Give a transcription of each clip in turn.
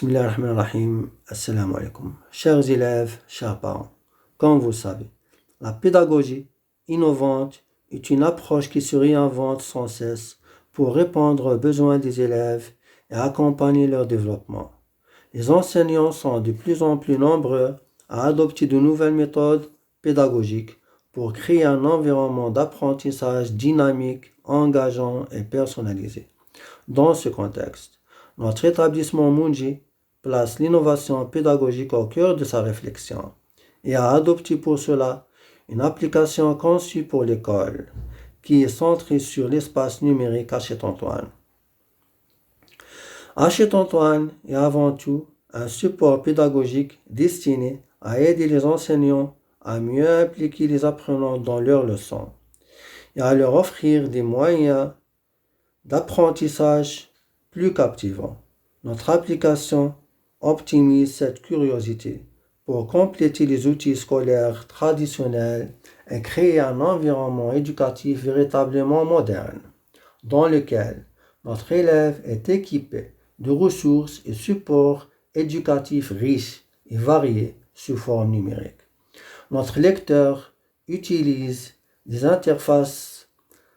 Bismillahirrahmanirrahim. Assalamu alaikum. Chers élèves, chers parents, comme vous le savez, la pédagogie innovante est une approche qui se réinvente sans cesse pour répondre aux besoins des élèves et accompagner leur développement. Les enseignants sont de plus en plus nombreux à adopter de nouvelles méthodes pédagogiques pour créer un environnement d'apprentissage dynamique, engageant et personnalisé. Dans ce contexte, notre établissement Mounji place l'innovation pédagogique au cœur de sa réflexion et a adopté pour cela une application conçue pour l'école qui est centrée sur l'espace numérique Hachette-Antoine. Hachette-Antoine est avant tout un support pédagogique destiné à aider les enseignants à mieux impliquer les apprenants dans leurs leçons et à leur offrir des moyens d'apprentissage plus captivants. Notre application optimise cette curiosité pour compléter les outils scolaires traditionnels et créer un environnement éducatif véritablement moderne, dans lequel notre élève est équipé de ressources et supports éducatifs riches et variés sous forme numérique. Notre lecteur utilise des interfaces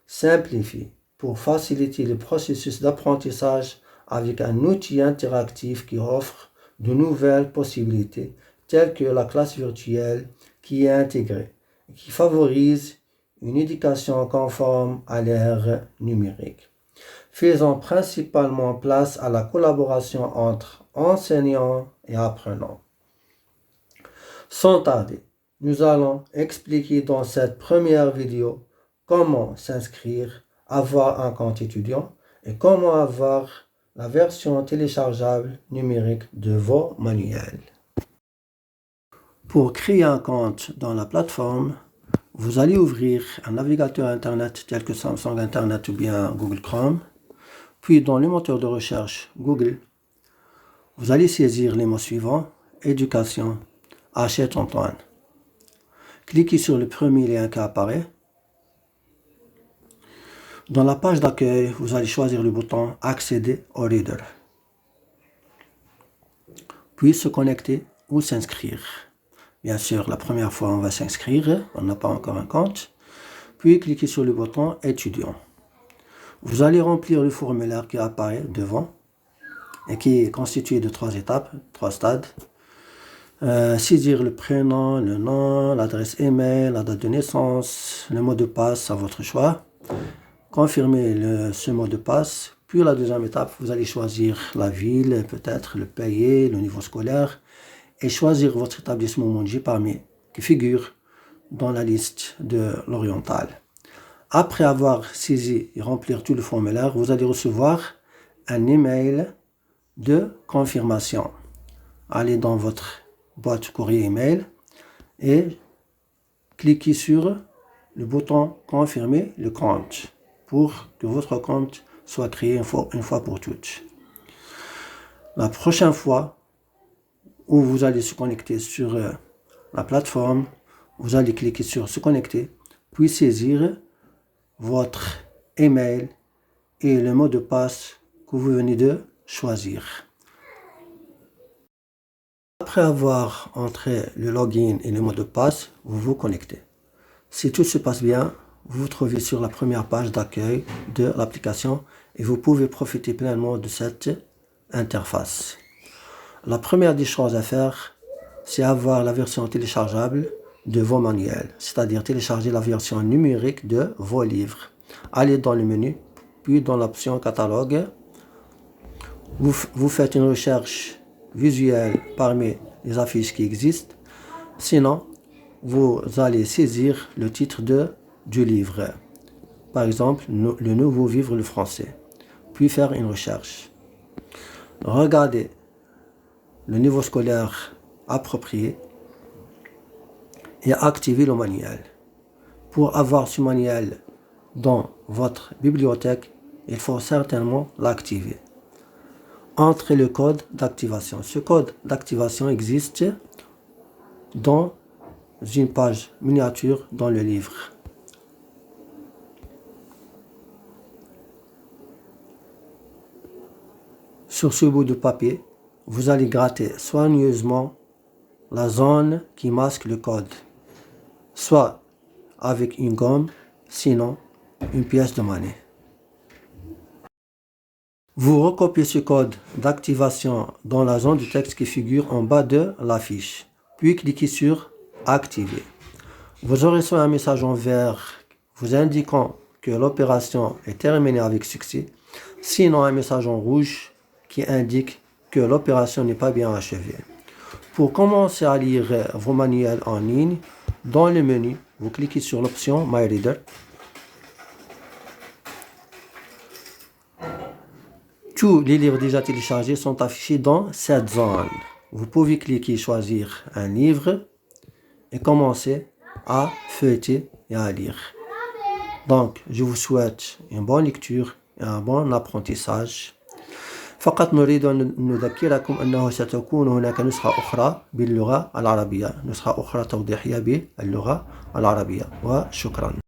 simplifiées pour faciliter le processus d'apprentissage avec un outil interactif qui offre de nouvelles possibilités telles que la classe virtuelle qui est intégrée et qui favorise une éducation conforme à l'ère numérique, faisant principalement place à la collaboration entre enseignants et apprenants. Sans tarder, nous allons expliquer dans cette première vidéo comment s'inscrire, avoir un compte étudiant et comment avoir la version téléchargeable numérique de vos manuels. Pour créer un compte dans la plateforme, vous allez ouvrir un navigateur Internet tel que Samsung Internet ou bien Google Chrome. Puis dans le moteur de recherche Google, vous allez saisir les mots suivants: éducation, Hachette-Antoine. Cliquez sur le premier lien qui apparaît. Dans la page d'accueil, vous allez choisir le bouton accéder au Reader. Puis se connecter ou s'inscrire. Bien sûr, la première fois, on va s'inscrire, on n'a pas encore un compte. Puis cliquez sur le bouton étudiant. Vous allez remplir le formulaire qui apparaît devant et qui est constitué de 3 étapes, 3 stades. Saisir le prénom, le nom, l'adresse email, la date de naissance, le mot de passe à votre choix. Confirmer ce mot de passe. Puis la deuxième étape, vous allez choisir la ville, peut-être le pays, le niveau scolaire et choisir votre établissement Mounji parmi qui figure dans la liste de l'oriental. Après avoir saisi et rempli tout le formulaire, vous allez recevoir un email de confirmation. Allez dans votre boîte courrier email et cliquez sur le bouton confirmer le compte pour que votre compte soit créé une fois pour toutes. La prochaine fois où vous allez se connecter sur la plateforme, vous allez cliquer sur se connecter, puis saisir votre email et le mot de passe que vous venez de choisir. Après avoir entré le login et le mot de passe, vous vous connectez. Si tout se passe bien, vous vous trouvez sur la première page d'accueil de l'application et vous pouvez profiter pleinement de cette interface. La première des choses à faire, c'est avoir la version téléchargeable de vos manuels, c'est-à-dire télécharger la version numérique de vos livres. Allez dans le menu, puis dans l'option catalogue, vous faites une recherche visuelle parmi les affiches qui existent. Sinon, vous allez saisir le titre du livre. Par exemple, le nouveau vivre le français. Puis faire une recherche. Regardez le niveau scolaire approprié et activer le manuel. Pour avoir ce manuel dans votre bibliothèque, il faut certainement l'activer. Entrez le code d'activation. Ce code d'activation existe dans une page miniature dans le livre. Sur ce bout de papier, vous allez gratter soigneusement la zone qui masque le code, soit avec une gomme, sinon une pièce de monnaie. Vous recopiez ce code d'activation dans la zone du texte qui figure en bas de la fiche, puis cliquez sur Activer. Vous aurez reçu un message en vert vous indiquant que l'opération est terminée avec succès, sinon un message en rouge qui indique que l'opération n'est pas bien achevée. Pour commencer à lire vos manuels en ligne, dans le menu, vous cliquez sur l'option My Reader. Tous les livres déjà téléchargés sont affichés dans cette zone. Vous pouvez cliquer choisir un livre et commencer à feuilleter et à lire. Donc, je vous souhaite une bonne lecture et un bon apprentissage. فقط نريد أن نذكركم أنه ستكون هناك نسخة أخرى باللغة العربية، نسخة أخرى توضيحية باللغة العربية، وشكرا.